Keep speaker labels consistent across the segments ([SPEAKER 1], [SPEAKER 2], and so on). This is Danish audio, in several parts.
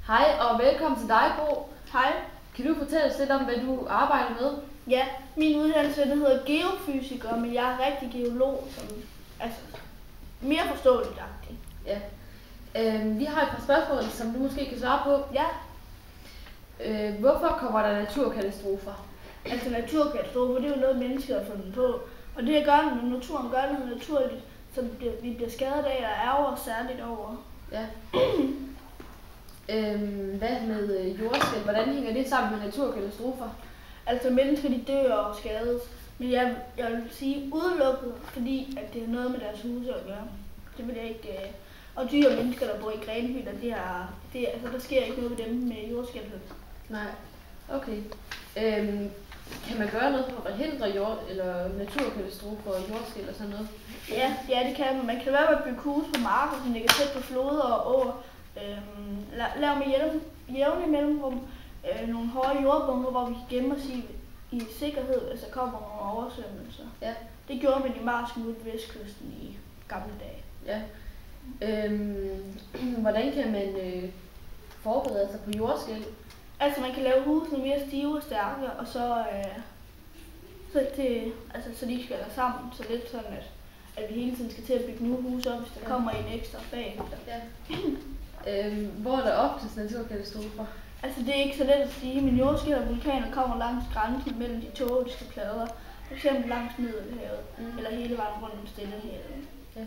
[SPEAKER 1] Hej og velkommen til dig, Bo.
[SPEAKER 2] Hej.
[SPEAKER 1] Kan du fortælle os lidt om, hvad du arbejder med?
[SPEAKER 2] Ja, min uddannelse hedder geofysiker, men jeg er rigtig geolog, som mere forståeligt-agtigt.
[SPEAKER 1] Ja. Vi har et par spørgsmål, som du måske kan svare på.
[SPEAKER 2] Ja.
[SPEAKER 1] Hvorfor kommer der naturkatastrofer?
[SPEAKER 2] Altså naturkatastrofer, det er jo noget, mennesker har fundet på. Og det gør, når naturen gør noget naturligt, så vi bliver skadet af og ærger os særligt over.
[SPEAKER 1] Ja. Hvad med jordskælv? Hvordan hænger det sammen med naturkatastrofer?
[SPEAKER 2] Altså mennesker, de dør og skades. Men jeg vil sige udelukket, fordi at det har noget med deres huse at gøre. Det vil jeg ikke. Og dyr og mennesker, der bor i grenhytter, der sker ikke noget ved dem med jordskælv.
[SPEAKER 1] Nej. Okay. Kan man gøre noget for at forhindre eller naturkatastrofer og jordskælv og sådan noget?
[SPEAKER 2] Ja, det kan man. Man kan være med at bygge huse på marker, som ligger tæt på floder og åer. Lave med jævne mellemrum nogle høje jordbunker, hvor vi kan gemme os i sikkerhed, hvis der kommer nogle oversvømmelser.
[SPEAKER 1] Ja.
[SPEAKER 2] Det gjorde man i marsken ude på vestkysten i gamle dage.
[SPEAKER 1] Ja. Hvordan kan man forberede sig på jordskælv?
[SPEAKER 2] Altså man kan lave husene mere stive og stærke, og så de skal sammen, så lidt sådan, at vi hele tiden skal til at bygge nye huse op, hvis der kommer en ekstra bagefter.
[SPEAKER 1] Ja. Hvor er der oftest naturkatastrofer?
[SPEAKER 2] Altså det er ikke så let at sige, men jordskælv og vulkaner kommer langs grænsen mellem de teoretiske plader. For eksempel langs Middelhavet, eller hele vejen rundt om Stillehavet.
[SPEAKER 1] Ja.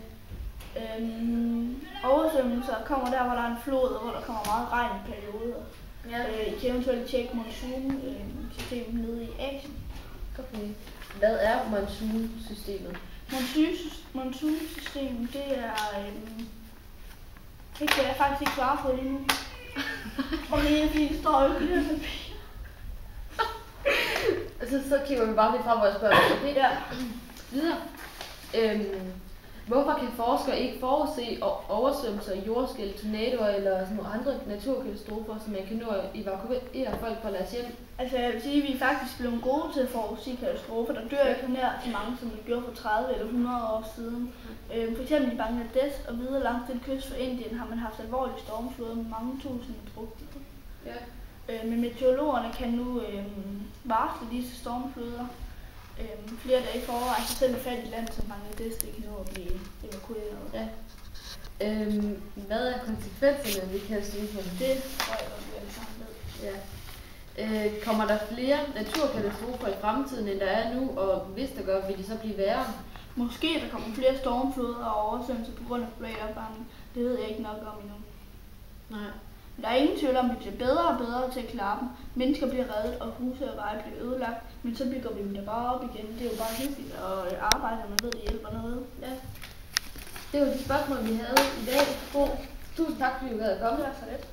[SPEAKER 2] Oversvømmelser kommer der, hvor der er en flod, og hvor der kommer meget regn i perioder.
[SPEAKER 1] Ja.
[SPEAKER 2] I kan eventuelt tjekke monsunsystemet nede i Asien.
[SPEAKER 1] Okay. Hvad er monsunsystemet?
[SPEAKER 2] Monsunsystemet, det er... det kan jeg faktisk ikke svare på lige nu. Og det er fordi det står jo ikke i papir.
[SPEAKER 1] Så kigger vi bare lidt frem og spørger, okay?
[SPEAKER 2] Ja.
[SPEAKER 1] Videre. Hvorfor kan forskere ikke forudse oversvømmelser, jordskælv, tornadoer eller sådan nogle andre naturkatastrofer, så man kan nå at evakuere folk fra deres hjem?
[SPEAKER 2] Altså jeg vil sige, at vi er faktisk blevet gode til at forudsige katastrofer. Der dør ikke nær så mange, som de gjorde for 30 eller 100 år siden. For eksempel i Bangladesh og videre langs den kyst for Indien har man haft alvorlige stormfloder med mange tusinde drukne.
[SPEAKER 1] Ja.
[SPEAKER 2] Men meteorologerne kan nu varsle disse stormfloder flere dage i forvejen, så selv i fattige land som Bangladesh, det kan nå at blive evakueret.
[SPEAKER 1] Ja. Hvad er konsekvenserne ved katastroferne?
[SPEAKER 2] Det tror jeg godt, vi alle sammen ved.
[SPEAKER 1] Ja. Kommer der flere naturkatastrofer i fremtiden, end der er nu, og hvis der gør, vil de så blive værre?
[SPEAKER 2] Måske der kommer flere stormfloder og oversvømmelser på grund af global opvarmning. Det ved jeg ikke nok om endnu.
[SPEAKER 1] Nej.
[SPEAKER 2] Der er ingen tvivl om, at vi bliver bedre og bedre til at klare dem. Mennesker bliver reddet, og huse og veje bliver ødelagt, men så bygger vi dem da bare op igen. Det er jo bare hyggeligt at arbejde, og man ved, det hjælper noget.
[SPEAKER 1] Ja. Det var de spørgsmål, vi havde i dag. Tusind tak, fordi du gad at komme.
[SPEAKER 2] Tak så lidt.